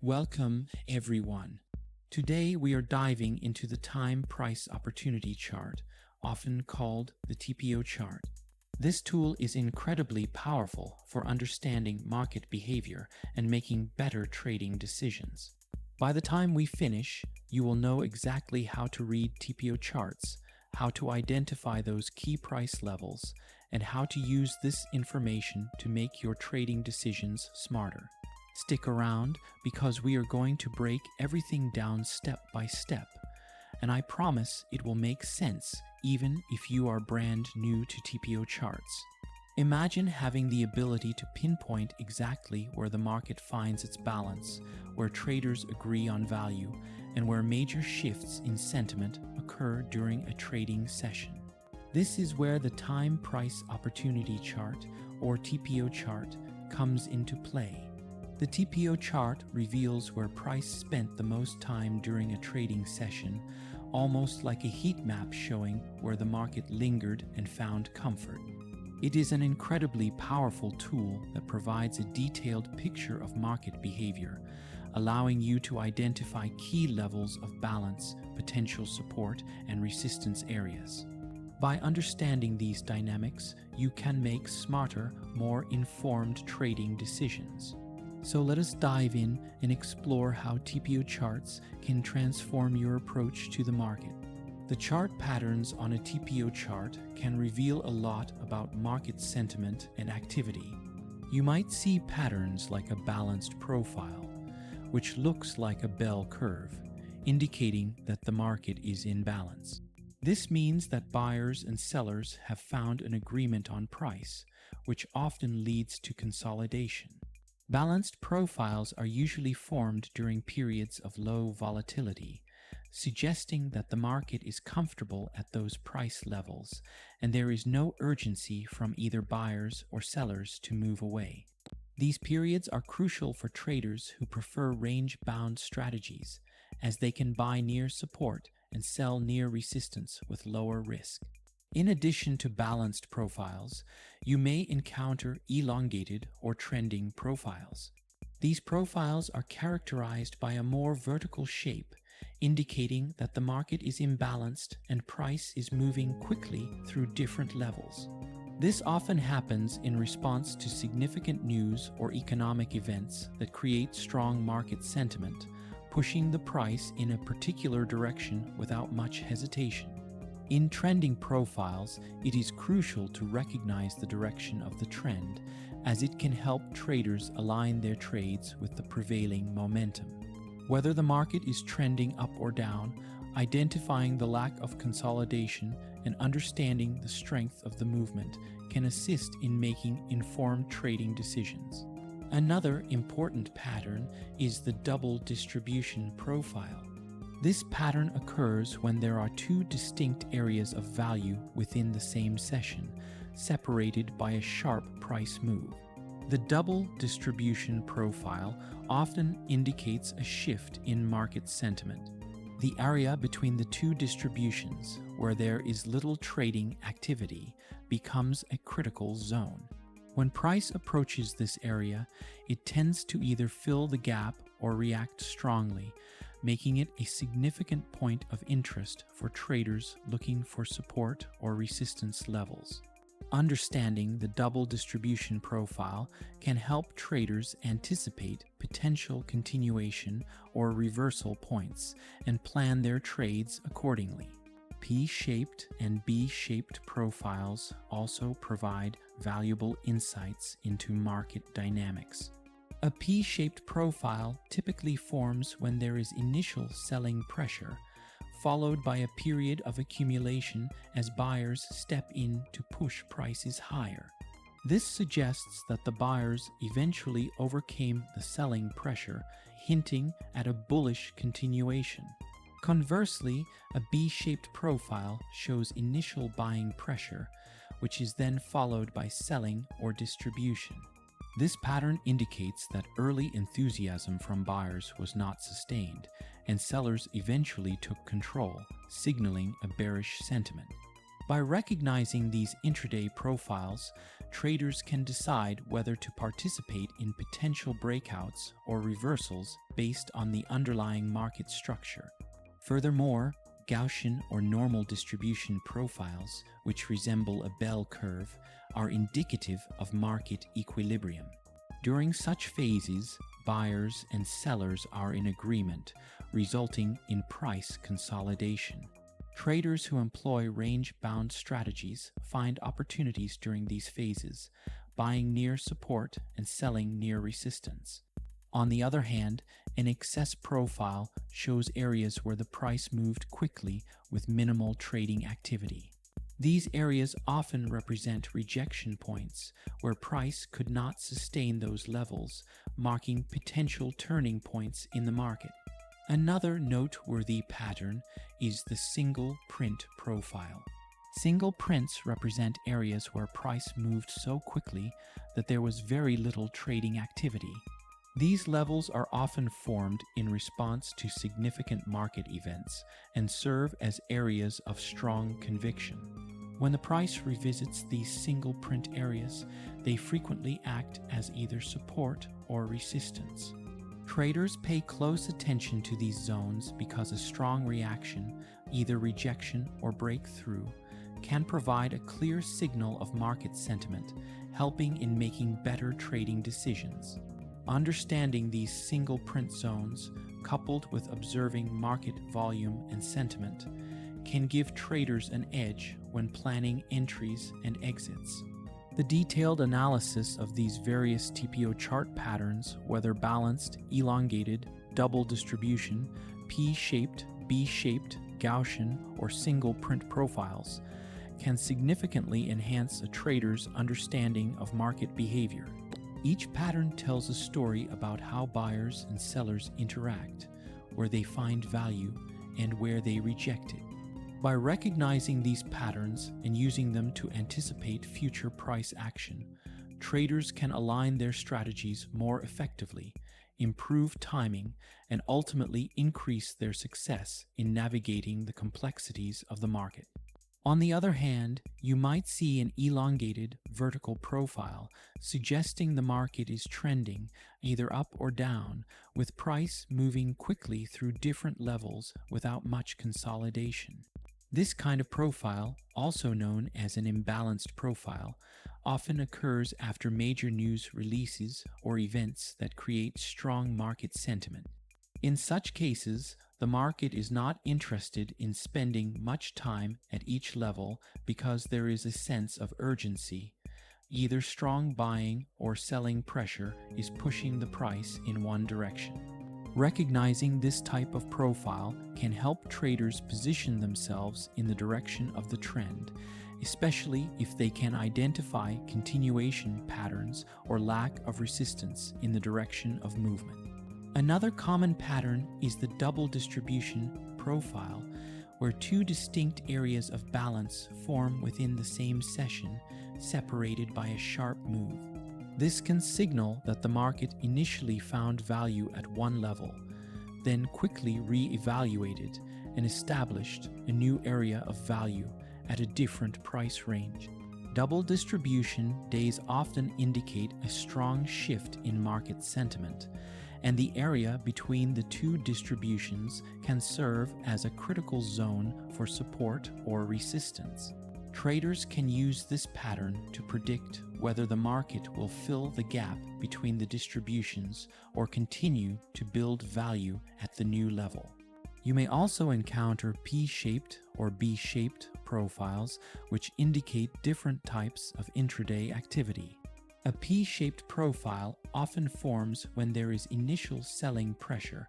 Welcome, everyone. Today we are diving into the time price opportunity chart, often called the TPO chart. This tool is incredibly powerful for understanding market behavior and making better trading decisions. By the time we finish, you will know exactly how to read TPO charts, how to identify those key price levels, and how to use this information to make your trading decisions smarter. Stick around because we are going to break everything down step by step, and I promise it will make sense even if you are brand new to TPO charts. Imagine having the ability to pinpoint exactly where the market finds its balance, where traders agree on value, and where major shifts in sentiment occur during a trading session. This is where the time price opportunity chart, or TPO chart, comes into play. The TPO chart reveals where price spent the most time during a trading session, almost like a heat map showing where the market lingered and found comfort. It is an incredibly powerful tool that provides a detailed picture of market behavior, allowing you to identify key levels of balance, potential support, and resistance areas. By understanding these dynamics, you can make smarter, more informed trading decisions. So let us dive in and explore how TPO charts can transform your approach to the market. The chart patterns on a TPO chart can reveal a lot about market sentiment and activity. You might see patterns like a balanced profile, which looks like a bell curve, indicating that the market is in balance. This means that buyers and sellers have found an agreement on price, which often leads to consolidation. Balanced profiles are usually formed during periods of low volatility, suggesting that the market is comfortable at those price levels and there is no urgency from either buyers or sellers to move away. These periods are crucial for traders who prefer range-bound strategies, as they can buy near support and sell near resistance with lower risk. In addition to balanced profiles, you may encounter elongated or trending profiles. These profiles are characterized by a more vertical shape, indicating that the market is imbalanced and price is moving quickly through different levels. This often happens in response to significant news or economic events that create strong market sentiment, pushing the price in a particular direction without much hesitation. In trending profiles, it is crucial to recognize the direction of the trend, as it can help traders align their trades with the prevailing momentum. Whether the market is trending up or down, identifying the lack of consolidation and understanding the strength of the movement can assist in making informed trading decisions. Another important pattern is the double distribution profile. This pattern occurs when there are two distinct areas of value within the same session, separated by a sharp price move. The double distribution profile often indicates a shift in market sentiment. The area between the two distributions, where there is little trading activity, becomes a critical zone. When price approaches this area, it tends to either fill the gap or react strongly, making it a significant point of interest for traders looking for support or resistance levels. Understanding the double distribution profile can help traders anticipate potential continuation or reversal points and plan their trades accordingly. P-shaped and B-shaped profiles also provide valuable insights into market dynamics. A P-shaped profile typically forms when there is initial selling pressure, followed by a period of accumulation as buyers step in to push prices higher. This suggests that the buyers eventually overcame the selling pressure, hinting at a bullish continuation. Conversely, a B-shaped profile shows initial buying pressure, which is then followed by selling or distribution. This pattern indicates that early enthusiasm from buyers was not sustained, and sellers eventually took control, signaling a bearish sentiment. By recognizing these intraday profiles, traders can decide whether to participate in potential breakouts or reversals based on the underlying market structure. Furthermore, Gaussian or normal distribution profiles, which resemble a bell curve, are indicative of market equilibrium. During such phases, buyers and sellers are in agreement, resulting in price consolidation. Traders who employ range-bound strategies find opportunities during these phases, buying near support and selling near resistance. On the other hand, an excess profile shows areas where the price moved quickly with minimal trading activity. These areas often represent rejection points where price could not sustain those levels, marking potential turning points in the market. Another noteworthy pattern is the single print profile. Single prints represent areas where price moved so quickly that there was very little trading activity. These levels are often formed in response to significant market events and serve as areas of strong conviction. When the price revisits these single print areas, they frequently act as either support or resistance. Traders pay close attention to these zones because a strong reaction, either rejection or breakthrough, can provide a clear signal of market sentiment, helping in making better trading decisions. Understanding these single print zones, coupled with observing market volume and sentiment, can give traders an edge when planning entries and exits. The detailed analysis of these various TPO chart patterns, whether balanced, elongated, double distribution, P-shaped, B-shaped, Gaussian, or single print profiles, can significantly enhance a trader's understanding of market behavior. Each pattern tells a story about how buyers and sellers interact, where they find value, and where they reject it. By recognizing these patterns and using them to anticipate future price action, traders can align their strategies more effectively, improve timing, and ultimately increase their success in navigating the complexities of the market. On the other hand, you might see an elongated vertical profile suggesting the market is trending either up or down, with price moving quickly through different levels without much consolidation. This kind of profile, also known as an imbalanced profile, often occurs after major news releases or events that create strong market sentiment. In such cases, the market is not interested in spending much time at each level because there is a sense of urgency. Either strong buying or selling pressure is pushing the price in one direction. Recognizing this type of profile can help traders position themselves in the direction of the trend, especially if they can identify continuation patterns or lack of resistance in the direction of movement. Another common pattern is the double distribution profile, where two distinct areas of balance form within the same session, separated by a sharp move. This can signal that the market initially found value at one level, then quickly re-evaluated and established a new area of value at a different price range. Double distribution days often indicate a strong shift in market sentiment, and the area between the two distributions can serve as a critical zone for support or resistance. Traders can use this pattern to predict whether the market will fill the gap between the distributions or continue to build value at the new level. You may also encounter P-shaped or B-shaped profiles, which indicate different types of intraday activity. A P-shaped profile often forms when there is initial selling pressure,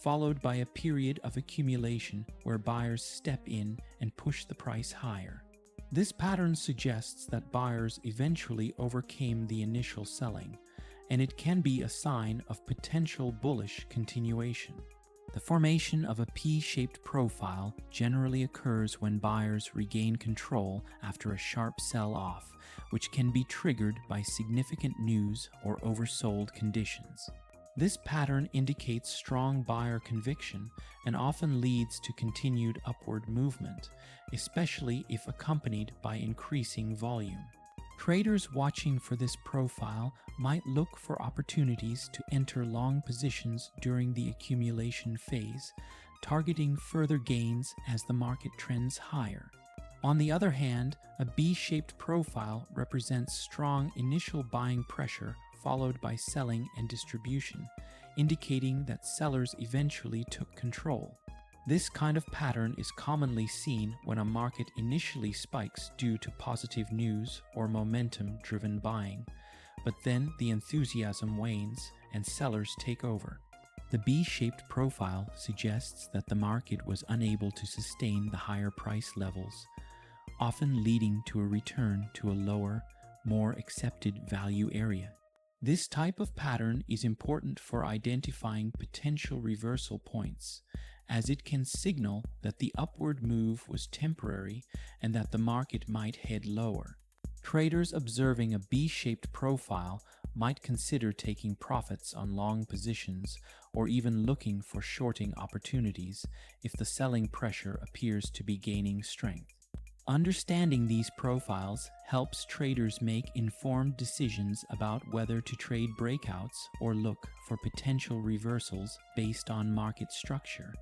followed by a period of accumulation where buyers step in and push the price higher. This pattern suggests that buyers eventually overcame the initial selling, and it can be a sign of potential bullish continuation. The formation of a P-shaped profile generally occurs when buyers regain control after a sharp sell-off, which can be triggered by significant news or oversold conditions. This pattern indicates strong buyer conviction and often leads to continued upward movement, especially if accompanied by increasing volume. Traders watching for this profile might look for opportunities to enter long positions during the accumulation phase, targeting further gains as the market trends higher. On the other hand, a B-shaped profile represents strong initial buying pressure followed by selling and distribution, indicating that sellers eventually took control. This kind of pattern is commonly seen when a market initially spikes due to positive news or momentum-driven buying, but then the enthusiasm wanes and sellers take over. The B-shaped profile suggests that the market was unable to sustain the higher price levels, often leading to a return to a lower, more accepted value area. This type of pattern is important for identifying potential reversal points, as it can signal that the upward move was temporary and that the market might head lower. Traders observing a B-shaped profile might consider taking profits on long positions or even looking for shorting opportunities if the selling pressure appears to be gaining strength. Understanding these profiles helps traders make informed decisions about whether to trade breakouts or look for potential reversals based on market structure.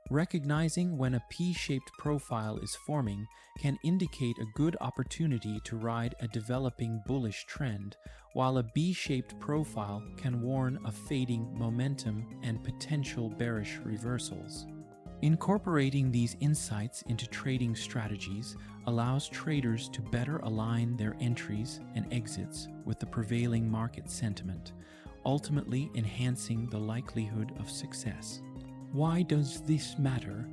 Recognizing when a P-shaped profile is forming can indicate a good opportunity to ride a developing bullish trend, while a B-shaped profile can warn of fading momentum and potential bearish reversals. Incorporating these insights into trading strategies allows traders to better align their entries and exits with the prevailing market sentiment, ultimately enhancing the likelihood of success. Why does this matter?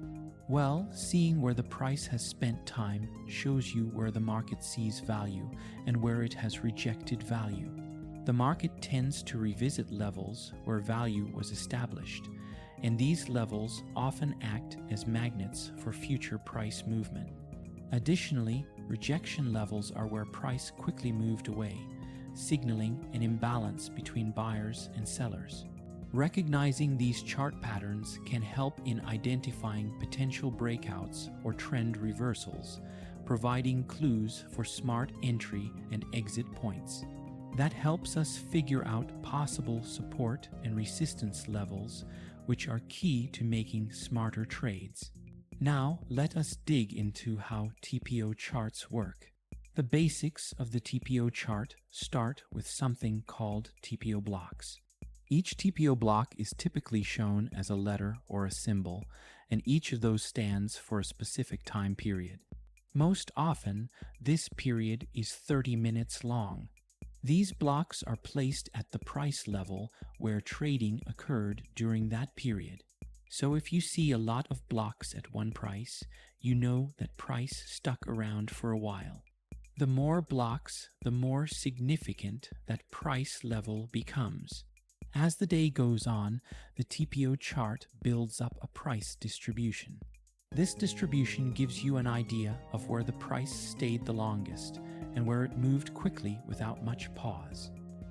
Well, seeing where the price has spent time shows you where the market sees value and where it has rejected value. The market tends to revisit levels where value was established, and these levels often act as magnets for future price movement. Additionally, rejection levels are where price quickly moved away, signaling an imbalance between buyers and sellers. Recognizing these chart patterns can help in identifying potential breakouts or trend reversals, providing clues for smart entry and exit points. That helps us figure out possible support and resistance levels, which are key to making smarter trades. Now, let us dig into how TPO charts work. The basics of the TPO chart start with something called TPO blocks. Each TPO block is typically shown as a letter or a symbol, and each of those stands for a specific time period. Most often, this period is 30 minutes long. These blocks are placed at the price level where trading occurred during that period. So if you see a lot of blocks at one price, you know that price stuck around for a while. The more blocks, the more significant that price level becomes. As the day goes on, the TPO chart builds up a price distribution. This distribution gives you an idea of where the price stayed the longest and where it moved quickly without much pause.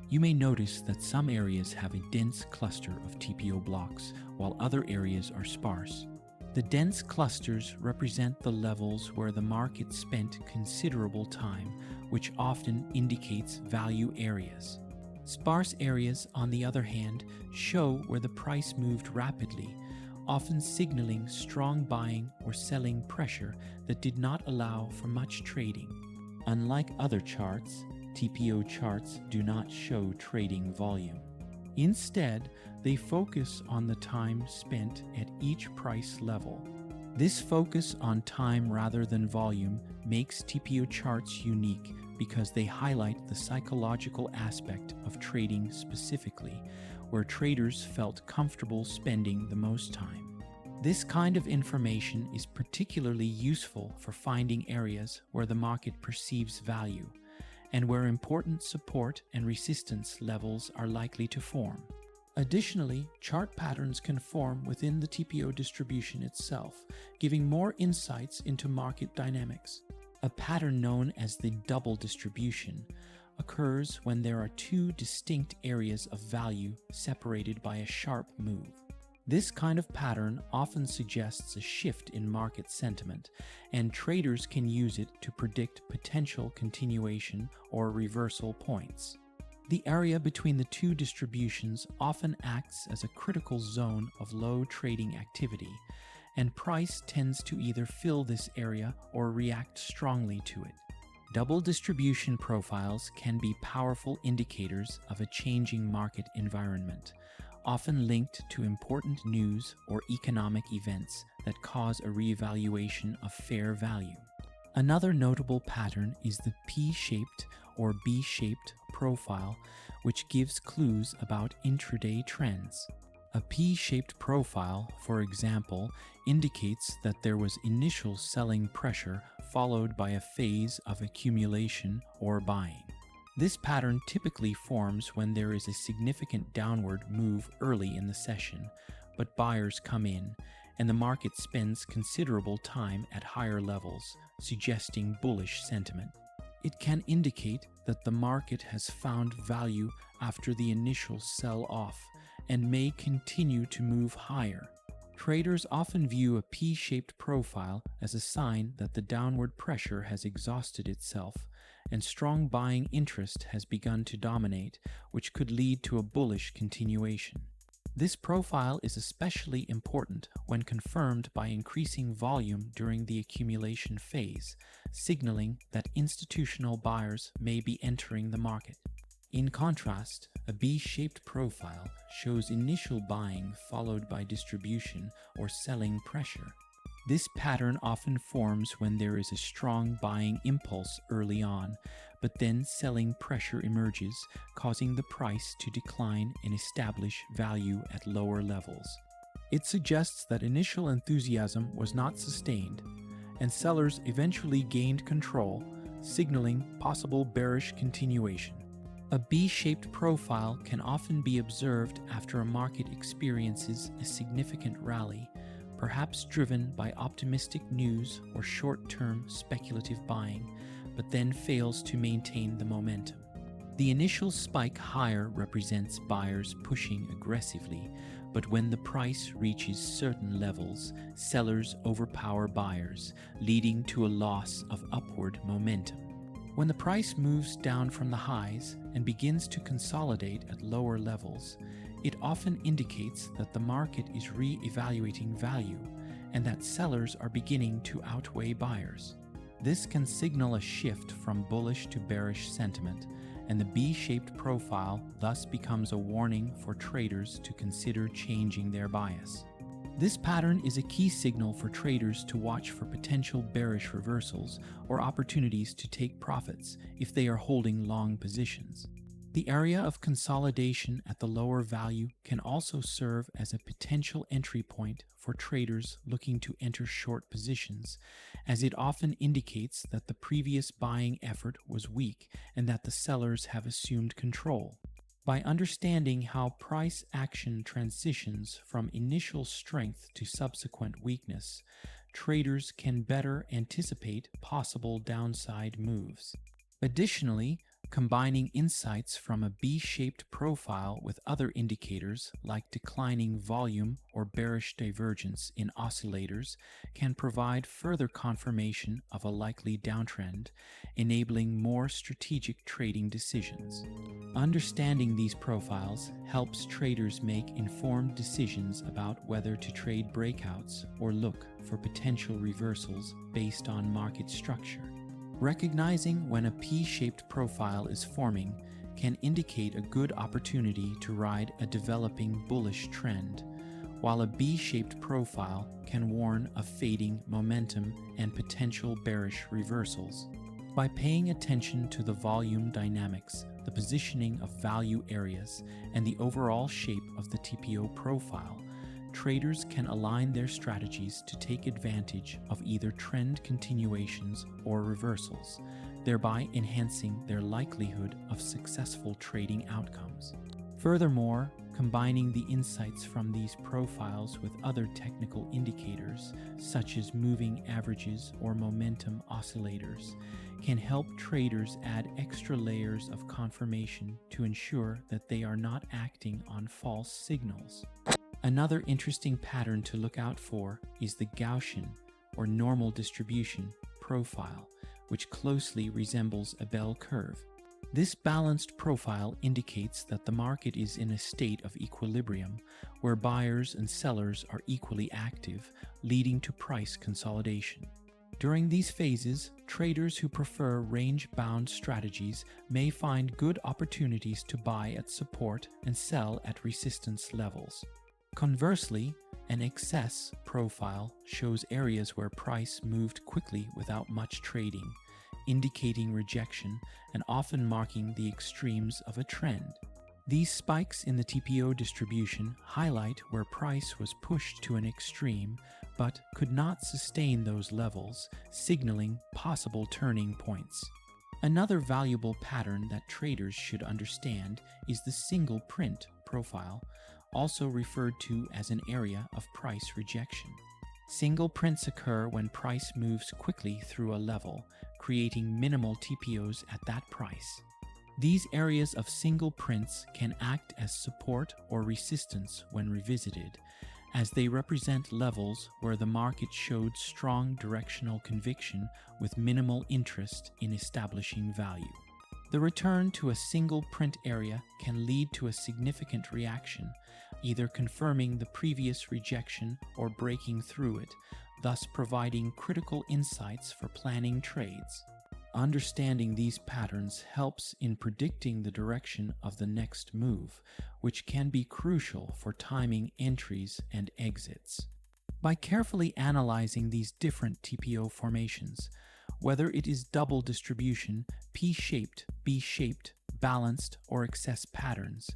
You may notice that some areas have a dense cluster of TPO blocks, while other areas are sparse. The dense clusters represent the levels where the market spent considerable time, which often indicates value areas. Sparse areas, on the other hand, show where the price moved rapidly, often signaling strong buying or selling pressure that did not allow for much trading. Unlike other charts, TPO charts do not show trading volume. Instead, they focus on the time spent at each price level. This focus on time rather than volume makes TPO charts unique because they highlight the psychological aspect of trading specifically, where traders felt comfortable spending the most time. This kind of information is particularly useful for finding areas where the market perceives value, and where important support and resistance levels are likely to form. Additionally, chart patterns can form within the TPO distribution itself, giving more insights into market dynamics. A pattern known as the double distribution occurs when there are two distinct areas of value separated by a sharp move. This kind of pattern often suggests a shift in market sentiment, and traders can use it to predict potential continuation or reversal points. The area between the two distributions often acts as a critical zone of low trading activity, and price tends to either fill this area or react strongly to it. Double distribution profiles can be powerful indicators of a changing market environment, often linked to important news or economic events that cause a reevaluation of fair value. Another notable pattern is the P-shaped or B-shaped profile, which gives clues about intraday trends. A P-shaped profile, for example, indicates that there was initial selling pressure followed by a phase of accumulation or buying. This pattern typically forms when there is a significant downward move early in the session, but buyers come in, and the market spends considerable time at higher levels, suggesting bullish sentiment. It can indicate that the market has found value after the initial sell-off and may continue to move higher. Traders often view a P-shaped profile as a sign that the downward pressure has exhausted itself and strong buying interest has begun to dominate, which could lead to a bullish continuation. This profile is especially important when confirmed by increasing volume during the accumulation phase, signaling that institutional buyers may be entering the market. In contrast, a B-shaped profile shows initial buying followed by distribution or selling pressure. This pattern often forms when there is a strong buying impulse early on, but then selling pressure emerges, causing the price to decline and establish value at lower levels. It suggests that initial enthusiasm was not sustained, and sellers eventually gained control, signaling possible bearish continuation. A B-shaped profile can often be observed after a market experiences a significant rally, perhaps driven by optimistic news or short-term speculative buying, but then fails to maintain the momentum. The initial spike higher represents buyers pushing aggressively, but when the price reaches certain levels, sellers overpower buyers, leading to a loss of upward momentum. When the price moves down from the highs and begins to consolidate at lower levels, it often indicates that the market is re-evaluating value and that sellers are beginning to outweigh buyers. This can signal a shift from bullish to bearish sentiment, and the B-shaped profile thus becomes a warning for traders to consider changing their bias. This pattern is a key signal for traders to watch for potential bearish reversals or opportunities to take profits if they are holding long positions. The area of consolidation at the lower value can also serve as a potential entry point for traders looking to enter short positions, as it often indicates that the previous buying effort was weak and that the sellers have assumed control. By understanding how price action transitions from initial strength to subsequent weakness, traders can better anticipate possible downside moves. Additionally, combining insights from a B-shaped profile with other indicators like declining volume or bearish divergence in oscillators can provide further confirmation of a likely downtrend, enabling more strategic trading decisions. Understanding these profiles helps traders make informed decisions about whether to trade breakouts or look for potential reversals based on market structure. Recognizing when a P-shaped profile is forming can indicate a good opportunity to ride a developing bullish trend, while a B-shaped profile can warn of fading momentum and potential bearish reversals. By paying attention to the volume dynamics, the positioning of value areas, and the overall shape of the TPO profile, traders can align their strategies to take advantage of either trend continuations or reversals, thereby enhancing their likelihood of successful trading outcomes. Furthermore, Combining the insights from these profiles with other technical indicators, such as moving averages or momentum oscillators, can help traders add extra layers of confirmation to ensure that they are not acting on false signals. Another interesting pattern to look out for is the Gaussian, or normal distribution, profile, which closely resembles a bell curve. This balanced profile indicates that the market is in a state of equilibrium, where buyers and sellers are equally active, leading to price consolidation. During these phases, traders who prefer range-bound strategies may find good opportunities to buy at support and sell at resistance levels. Conversely, an excess profile shows areas where price moved quickly without much trading, indicating rejection and often marking the extremes of a trend. These spikes in the TPO distribution highlight where price was pushed to an extreme but could not sustain those levels, signaling possible turning points. Another valuable pattern that traders should understand is the single print profile, also referred to as an area of price rejection. Single prints occur when price moves quickly through a level, creating minimal TPOs at that price. These areas of single prints can act as support or resistance when revisited, as they represent levels where the market showed strong directional conviction with minimal interest in establishing value. The return to a single print area can lead to a significant reaction, either confirming the previous rejection or breaking through it, thus providing critical insights for planning trades. Understanding these patterns helps in predicting the direction of the next move, which can be crucial for timing entries and exits. By carefully analyzing these different TPO formations, whether it is double distribution, P-shaped, B-shaped, balanced, or excess patterns,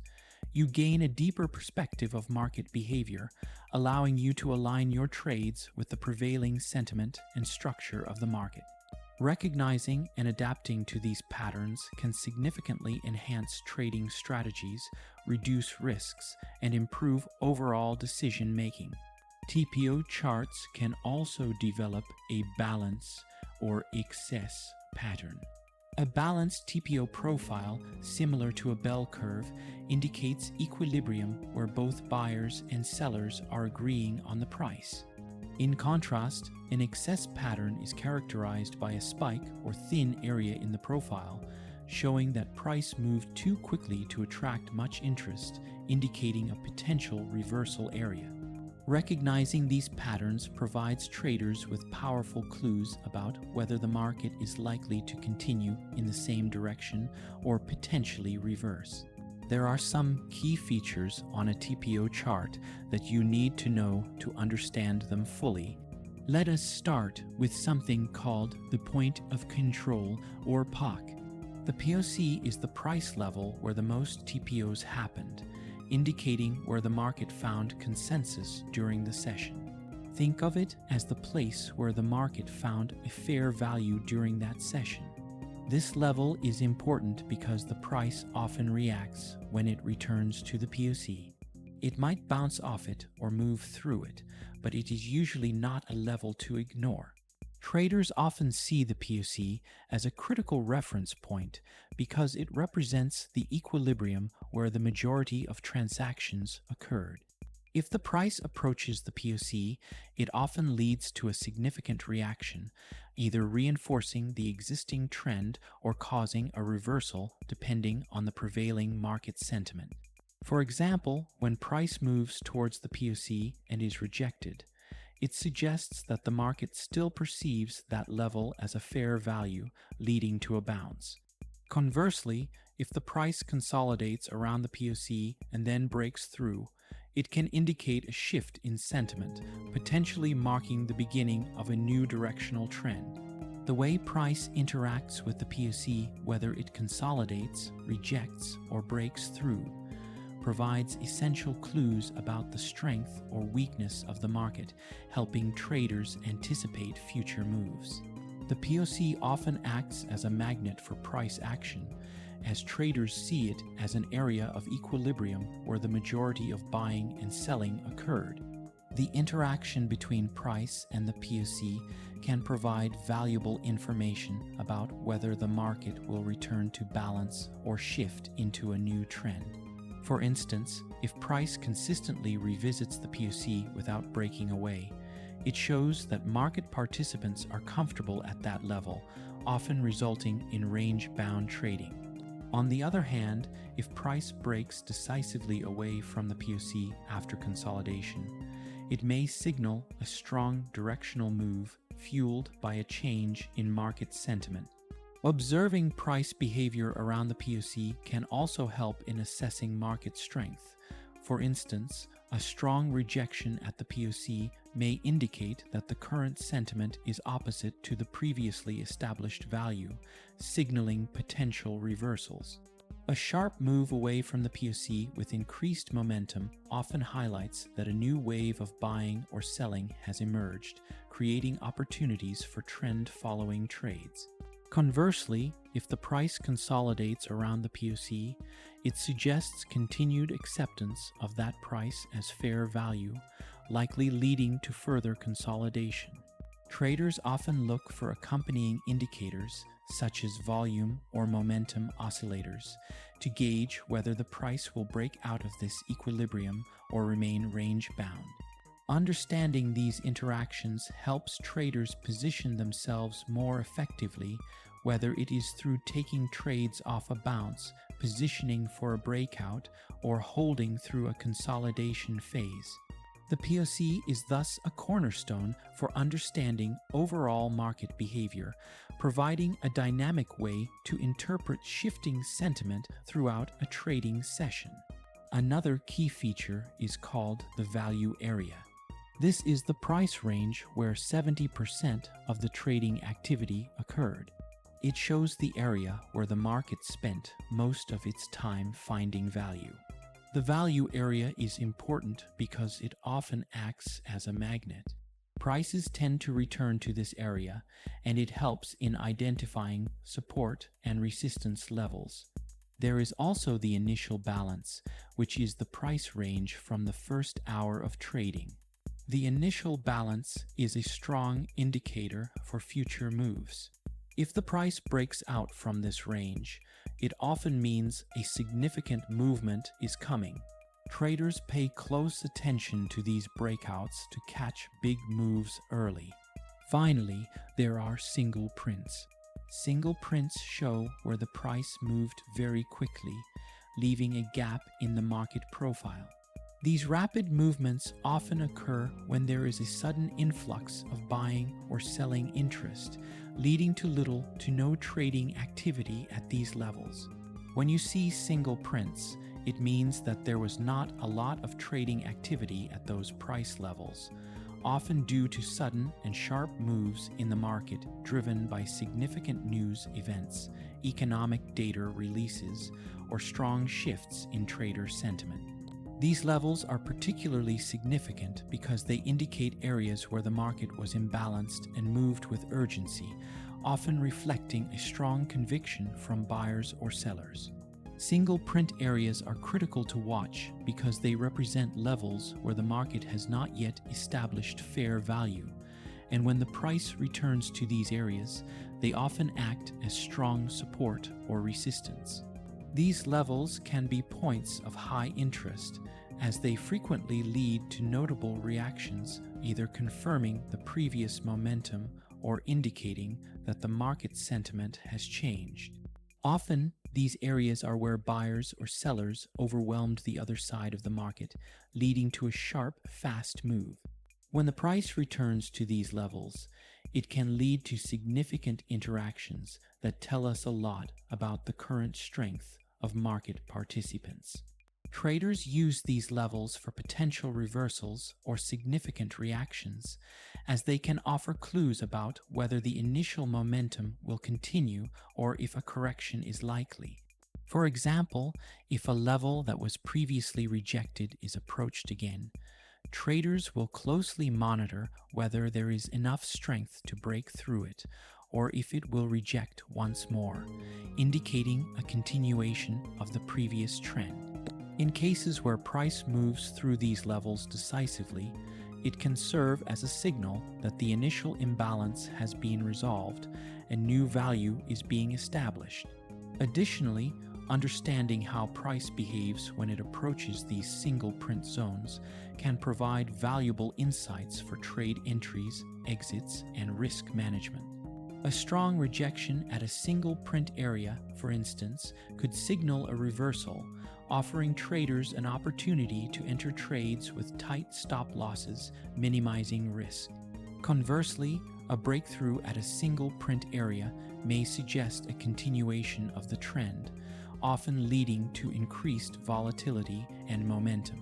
you gain a deeper perspective of market behavior, allowing you to align your trades with the prevailing sentiment and structure of the market. Recognizing and adapting to these patterns can significantly enhance trading strategies, reduce risks, and improve overall decision-making. TPO charts can also develop a balance or excess pattern. A balanced TPO profile, similar to a bell curve, indicates equilibrium where both buyers and sellers are agreeing on the price. In contrast, an excess pattern is characterized by a spike or thin area in the profile, showing that price moved too quickly to attract much interest, indicating a potential reversal area. Recognizing these patterns provides traders with powerful clues about whether the market is likely to continue in the same direction or potentially reverse. There are some key features on a TPO chart that you need to know to understand them fully. Let us start with something called the point of control, or POC. The POC is the price level where the most TPOs happened, indicating where the market found consensus during the session. Think of it as the place where the market found a fair value during that session. This level is important because the price often reacts when it returns to the POC. It might bounce off it or move through it, but it is usually not a level to ignore. Traders often see the POC as a critical reference point because it represents the equilibrium where the majority of transactions occurred. If the price approaches the POC, it often leads to a significant reaction, either reinforcing the existing trend or causing a reversal depending on the prevailing market sentiment. For example, when price moves towards the POC and is rejected, it suggests that the market still perceives that level as a fair value, leading to a bounce. Conversely, if the price consolidates around the POC and then breaks through, it can indicate a shift in sentiment, potentially marking the beginning of a new directional trend. The way price interacts with the POC, whether it consolidates, rejects, or breaks through, provides essential clues about the strength or weakness of the market, helping traders anticipate future moves. The POC often acts as a magnet for price action, as traders see it as an area of equilibrium where the majority of buying and selling occurred. The interaction between price and the POC can provide valuable information about whether the market will return to balance or shift into a new trend. For instance, if price consistently revisits the POC without breaking away, it shows that market participants are comfortable at that level, often resulting in range-bound trading. On the other hand, if price breaks decisively away from the POC after consolidation, it may signal a strong directional move fueled by a change in market sentiment. Observing price behavior around the POC can also help in assessing market strength. For instance, a strong rejection at the POC may indicate that the current sentiment is opposite to the previously established value, signaling potential reversals. A sharp move away from the POC with increased momentum often highlights that a new wave of buying or selling has emerged, creating opportunities for trend-following trades. Conversely, if the price consolidates around the POC, it suggests continued acceptance of that price as fair value, likely leading to further consolidation. Traders often look for accompanying indicators, such as volume or momentum oscillators, to gauge whether the price will break out of this equilibrium or remain range-bound. Understanding these interactions helps traders position themselves more effectively, whether it is through taking trades off a bounce, positioning for a breakout, or holding through a consolidation phase. The POC is thus a cornerstone for understanding overall market behavior, providing a dynamic way to interpret shifting sentiment throughout a trading session. Another key feature is called the value area. This is the price range where 70% of the trading activity occurred. It shows the area where the market spent most of its time finding value. The value area is important because it often acts as a magnet. Prices tend to return to this area, and it helps in identifying support and resistance levels. There is also the initial balance, which is the price range from the first hour of trading. The initial balance is a strong indicator for future moves. If the price breaks out from this range, it often means a significant movement is coming. Traders pay close attention to these breakouts to catch big moves early. Finally, there are single prints. Single prints show where the price moved very quickly, leaving a gap in the market profile. These rapid movements often occur when there is a sudden influx of buying or selling interest, leading to little to no trading activity at these levels. When you see single prints, it means that there was not a lot of trading activity at those price levels, often due to sudden and sharp moves in the market driven by significant news events, economic data releases, or strong shifts in trader sentiment. These levels are particularly significant because they indicate areas where the market was imbalanced and moved with urgency, often reflecting a strong conviction from buyers or sellers. Single print areas are critical to watch because they represent levels where the market has not yet established fair value, and when the price returns to these areas, they often act as strong support or resistance. These levels can be points of high interest, as they frequently lead to notable reactions, either confirming the previous momentum or indicating that the market sentiment has changed. Often, these areas are where buyers or sellers overwhelmed the other side of the market, leading to a sharp, fast move. When the price returns to these levels, it can lead to significant interactions that tell us a lot about the current strength of market participants. Traders use these levels for potential reversals or significant reactions, as they can offer clues about whether the initial momentum will continue or if a correction is likely. For example, if a level that was previously rejected is approached again, traders will closely monitor whether there is enough strength to break through it, or if it will reject once more, indicating a continuation of the previous trend. In cases where price moves through these levels decisively, it can serve as a signal that the initial imbalance has been resolved and new value is being established. Additionally, understanding how price behaves when it approaches these single print zones can provide valuable insights for trade entries, exits, and risk management. A strong rejection at a single print area, for instance, could signal a reversal, offering traders an opportunity to enter trades with tight stop losses, minimizing risk. Conversely, a breakthrough at a single print area may suggest a continuation of the trend, often leading to increased volatility and momentum.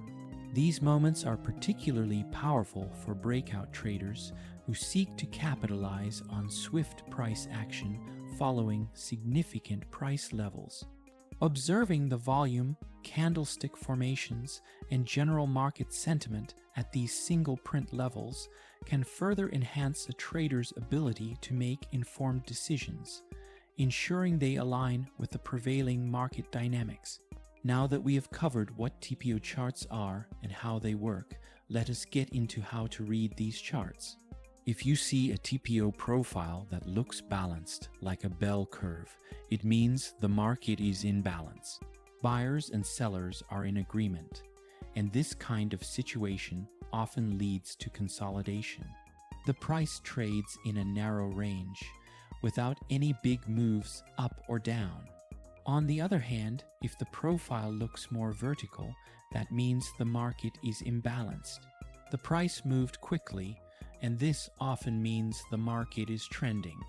These moments are particularly powerful for breakout traders who seek to capitalize on swift price action following significant price levels. Observing the volume, candlestick formations, and general market sentiment at these single print levels can further enhance a trader's ability to make informed decisions, ensuring they align with the prevailing market dynamics. Now that we have covered what TPO charts are and how they work, let us get into how to read these charts. If you see a TPO profile that looks balanced, like a bell curve, it means the market is in balance. Buyers and sellers are in agreement, and this kind of situation often leads to consolidation. The price trades in a narrow range, without any big moves up or down. On the other hand, if the profile looks more vertical, that means the market is imbalanced. The price moved quickly, and this often means the market is trending.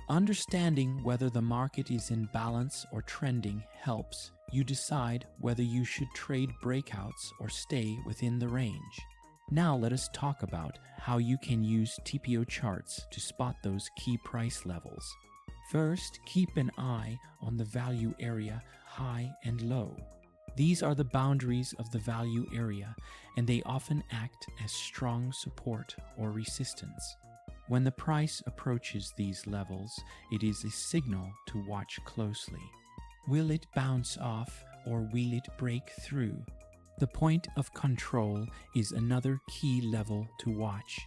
Understanding whether the market is in balance or trending helps you decide whether you should trade breakouts or stay within the range. Now let us talk about how you can use TPO charts to spot those key price levels. First, keep an eye on the value area high and low. These are the boundaries of the value area, and they often act as strong support or resistance. When the price approaches these levels, it is a signal to watch closely. Will it bounce off or will it break through? The point of control is another key level to watch.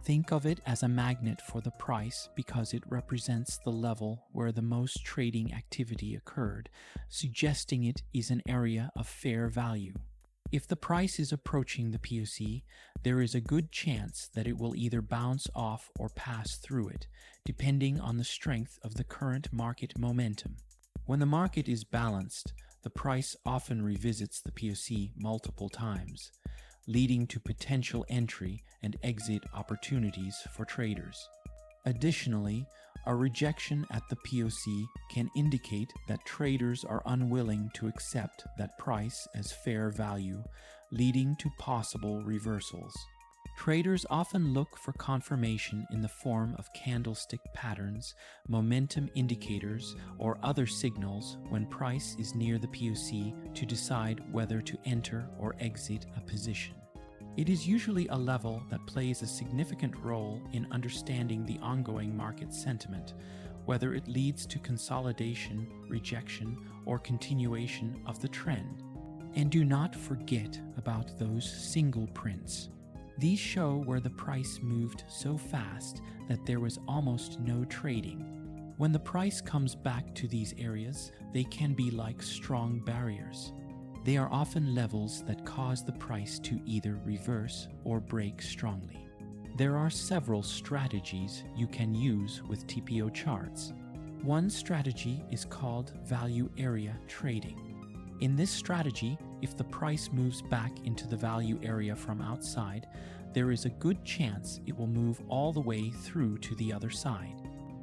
Think of it as a magnet for the price because it represents the level where the most trading activity occurred, suggesting it is an area of fair value. If the price is approaching the POC, there is a good chance that it will either bounce off or pass through it, depending on the strength of the current market momentum. When the market is balanced, the price often revisits the POC multiple times, leading to potential entry and exit opportunities for traders. Additionally, a rejection at the POC can indicate that traders are unwilling to accept that price as fair value, leading to possible reversals. Traders often look for confirmation in the form of candlestick patterns, momentum indicators, or other signals when price is near the POC to decide whether to enter or exit a position. It is usually a level that plays a significant role in understanding the ongoing market sentiment, whether it leads to consolidation, rejection, or continuation of the trend. And do not forget about those single prints. These show where the price moved so fast that there was almost no trading. When the price comes back to these areas, they can be like strong barriers. They are often levels that cause the price to either reverse or break strongly. There are several strategies you can use with TPO charts. One strategy is called value area trading. In this strategy, if the price moves back into the value area from outside, there is a good chance it will move all the way through to the other side.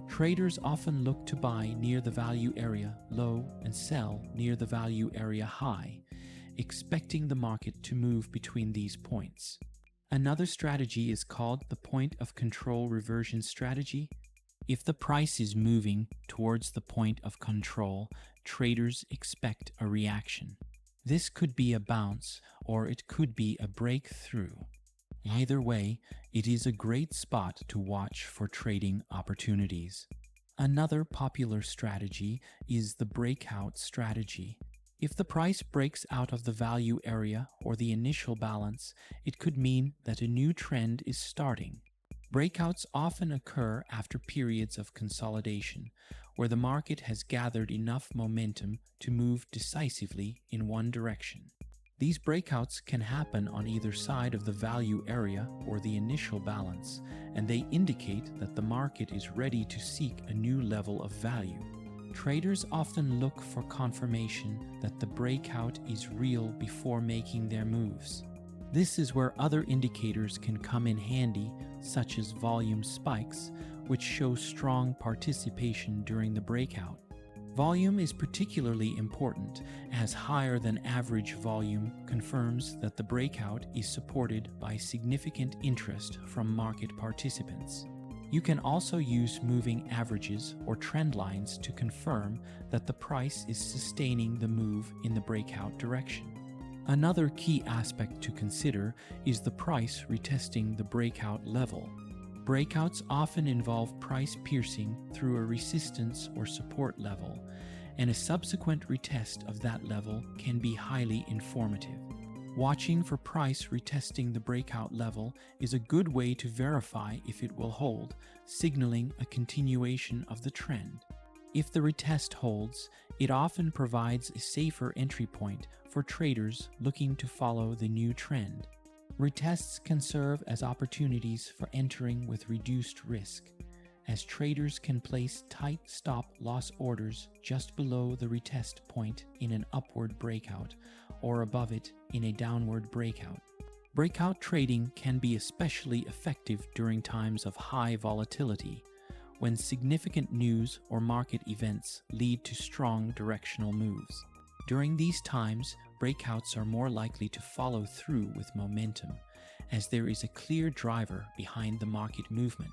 Traders often look to buy near the value area low and sell near the value area high, expecting the market to move between these points. Another strategy is called the point of control reversion strategy. If the price is moving towards the point of control, traders expect a reaction. This could be a bounce or it could be a breakthrough. Either way, it is a great spot to watch for trading opportunities. Another popular strategy is the breakout strategy. If the price breaks out of the value area or the initial balance, it could mean that a new trend is starting. Breakouts often occur after periods of consolidation, where the market has gathered enough momentum to move decisively in one direction. These breakouts can happen on either side of the value area or the initial balance, and they indicate that the market is ready to seek a new level of value. Traders often look for confirmation that the breakout is real before making their moves. This is where other indicators can come in handy, such as volume spikes, which show strong participation during the breakout. Volume is particularly important, as higher than average volume confirms that the breakout is supported by significant interest from market participants. You can also use moving averages or trend lines to confirm that the price is sustaining the move in the breakout direction. Another key aspect to consider is the price retesting the breakout level. Breakouts often involve price piercing through a resistance or support level, and a subsequent retest of that level can be highly informative. Watching for price retesting the breakout level is a good way to verify if it will hold, signaling a continuation of the trend. If the retest holds, it often provides a safer entry point for traders looking to follow the new trend. Retests can serve as opportunities for entering with reduced risk, as traders can place tight stop-loss orders just below the retest point in an upward breakout or above it in a downward breakout. Breakout trading can be especially effective during times of high volatility, when significant news or market events lead to strong directional moves. During these times, breakouts are more likely to follow through with momentum, as there is a clear driver behind the market movement.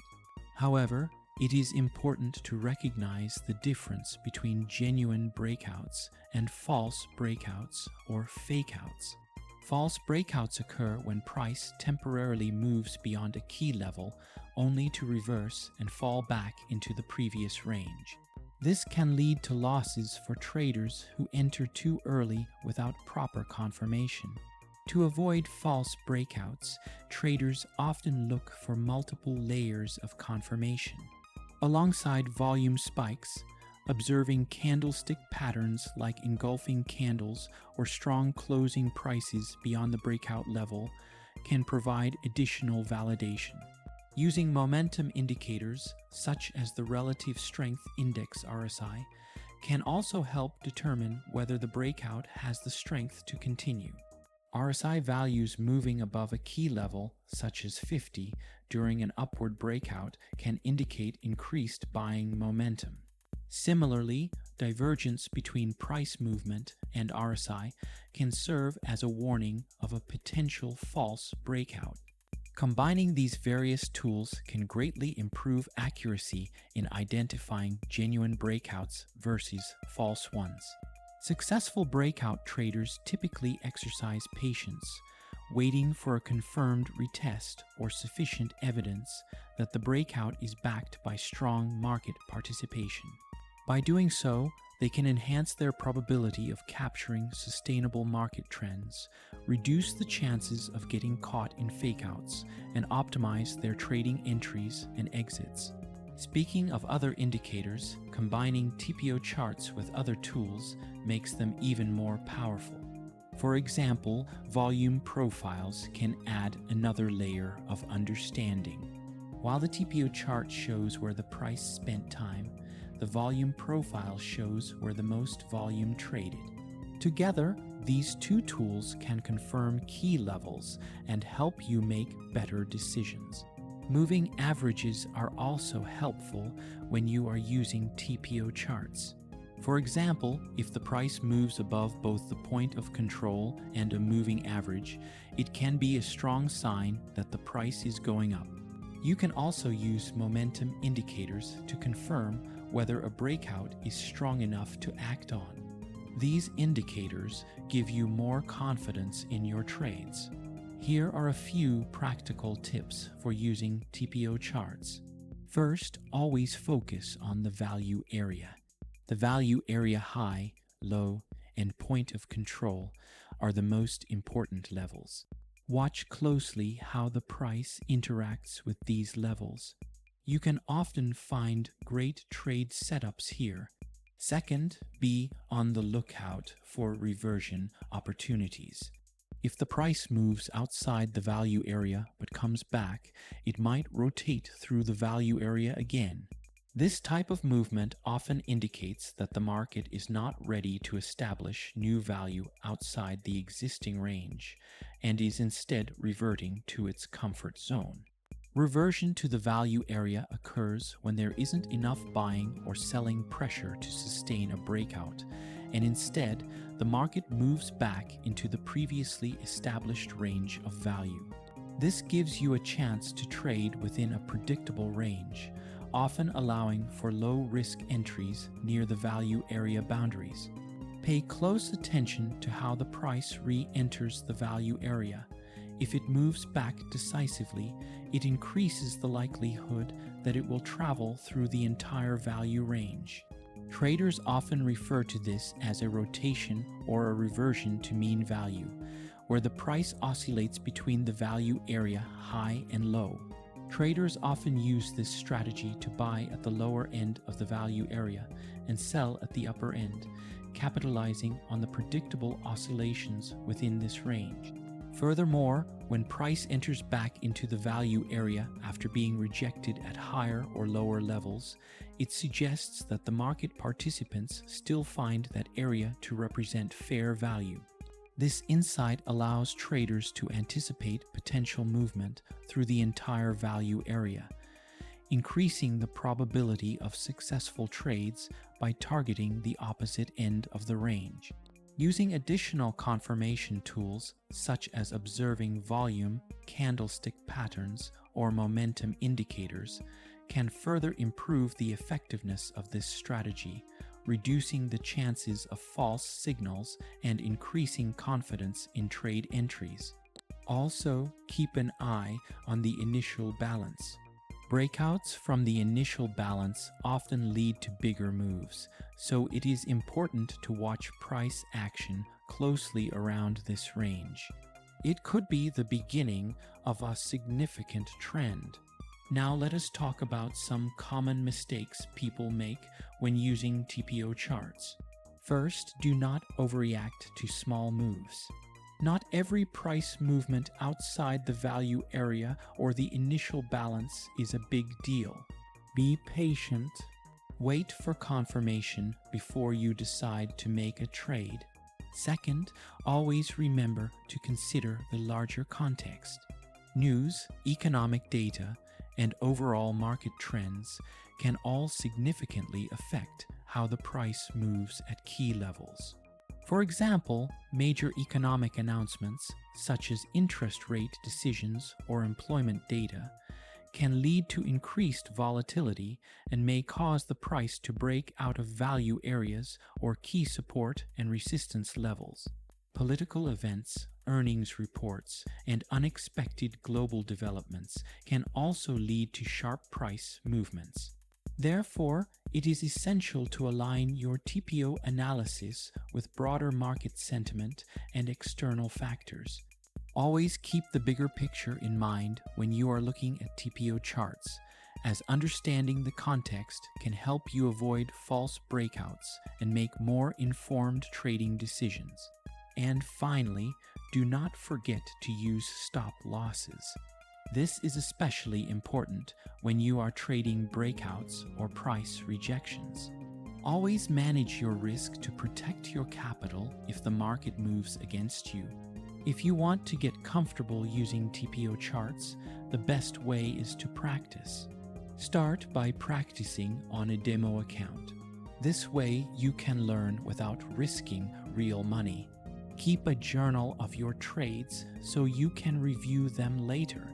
However, it is important to recognize the difference between genuine breakouts and false breakouts or fakeouts. False breakouts occur when price temporarily moves beyond a key level only to reverse and fall back into the previous range. This can lead to losses for traders who enter too early without proper confirmation. To avoid false breakouts, traders often look for multiple layers of confirmation. Alongside volume spikes, observing candlestick patterns like engulfing candles or strong closing prices beyond the breakout level can provide additional validation. Using momentum indicators, such as the Relative Strength Index RSI, can also help determine whether the breakout has the strength to continue. RSI values moving above a key level, such as 50, during an upward breakout can indicate increased buying momentum. Similarly, divergence between price movement and RSI can serve as a warning of a potential false breakout. Combining these various tools can greatly improve accuracy in identifying genuine breakouts versus false ones. Successful breakout traders typically exercise patience, waiting for a confirmed retest or sufficient evidence that the breakout is backed by strong market participation. By doing so, they can enhance their probability of capturing sustainable market trends, reduce the chances of getting caught in fakeouts, and optimize their trading entries and exits. Speaking of other indicators, combining TPO charts with other tools makes them even more powerful. For example, volume profiles can add another layer of understanding. While the TPO chart shows where the price spent time, the volume profile shows where the most volume traded. Together, these two tools can confirm key levels and help you make better decisions. Moving averages are also helpful when you are using TPO charts. For example, if the price moves above both the point of control and a moving average, it can be a strong sign that the price is going up. You can also use momentum indicators to confirm whether a breakout is strong enough to act on. These indicators give you more confidence in your trades. Here are a few practical tips for using TPO charts. First, always focus on the value area. The value area high, low, and point of control are the most important levels. Watch closely how the price interacts with these levels. You can often find great trade setups here. Second, be on the lookout for reversion opportunities. If the price moves outside the value area but comes back, it might rotate through the value area again. This type of movement often indicates that the market is not ready to establish new value outside the existing range and is instead reverting to its comfort zone. Reversion to the value area occurs when there isn't enough buying or selling pressure to sustain a breakout, and instead, the market moves back into the previously established range of value. This gives you a chance to trade within a predictable range, often allowing for low-risk entries near the value area boundaries. Pay close attention to how the price re-enters the value area. If it moves back decisively, it increases the likelihood that it will travel through the entire value range. Traders often refer to this as a rotation or a reversion to mean value, where the price oscillates between the value area high and low. Traders often use this strategy to buy at the lower end of the value area and sell at the upper end, capitalizing on the predictable oscillations within this range. Furthermore, when price enters back into the value area after being rejected at higher or lower levels, it suggests that the market participants still find that area to represent fair value. This insight allows traders to anticipate potential movement through the entire value area, increasing the probability of successful trades by targeting the opposite end of the range. Using additional confirmation tools, such as observing volume, candlestick patterns, or momentum indicators, can further improve the effectiveness of this strategy, reducing the chances of false signals and increasing confidence in trade entries. Also, keep an eye on the initial balance. Breakouts from the initial balance often lead to bigger moves, so it is important to watch price action closely around this range. It could be the beginning of a significant trend. Now let us talk about some common mistakes people make when using TPO charts. First, do not overreact to small moves. Not every price movement outside the value area or the initial balance is a big deal. Be patient. Wait for confirmation before you decide to make a trade. Second, always remember to consider the larger context. News, economic data, and overall market trends can all significantly affect how the price moves at key levels. For example, major economic announcements, such as interest rate decisions or employment data, can lead to increased volatility and may cause the price to break out of value areas or key support and resistance levels. Political events, earnings reports, and unexpected global developments can also lead to sharp price movements. Therefore, it is essential to align your TPO analysis with broader market sentiment and external factors. Always keep the bigger picture in mind when you are looking at TPO charts, as understanding the context can help you avoid false breakouts and make more informed trading decisions. And finally, do not forget to use stop losses. This is especially important when you are trading breakouts or price rejections. Always manage your risk to protect your capital if the market moves against you. If you want to get comfortable using TPO charts, the best way is to practice. Start by practicing on a demo account. This way you can learn without risking real money. Keep a journal of your trades so you can review them later.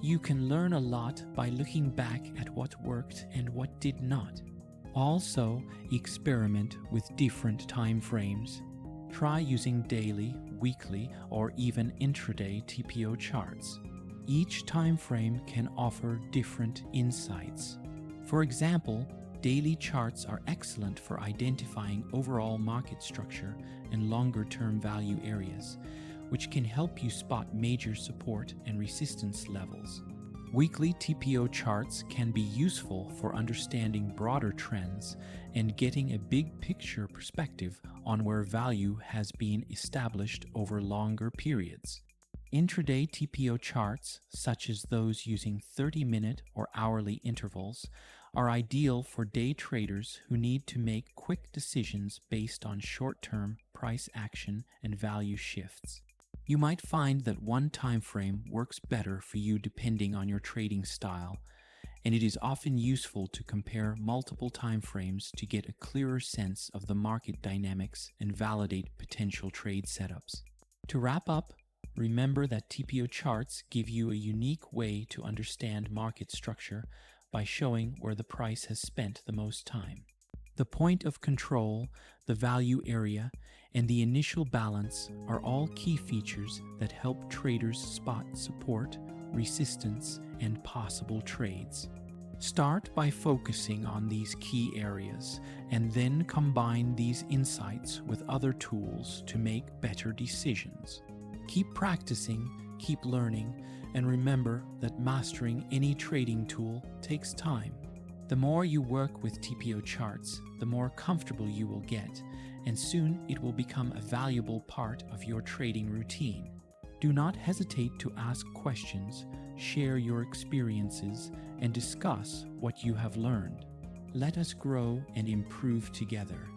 You can learn a lot by looking back at what worked and what did not. Also, experiment with different time frames. Try using daily, weekly, or even intraday TPO charts. Each time frame can offer different insights. For example, daily charts are excellent for identifying overall market structure and longer-term value areas, which can help you spot major support and resistance levels. Weekly TPO charts can be useful for understanding broader trends and getting a big picture perspective on where value has been established over longer periods. Intraday TPO charts, such as those using 30-minute or hourly intervals, are ideal for day traders who need to make quick decisions based on short-term price action and value shifts. You might find that one time frame works better for you depending on your trading style, and it is often useful to compare multiple time frames to get a clearer sense of the market dynamics and validate potential trade setups. To wrap up, remember that TPO charts give you a unique way to understand market structure by showing where the price has spent the most time. The point of control, the value area, and the initial balance are all key features that help traders spot support, resistance, and possible trades. Start by focusing on these key areas and then combine these insights with other tools to make better decisions. Keep practicing, keep learning, and remember that mastering any trading tool takes time. The more you work with TPO charts, the more comfortable you will get, and soon it will become a valuable part of your trading routine. Do not hesitate to ask questions, share your experiences, and discuss what you have learned. Let us grow and improve together.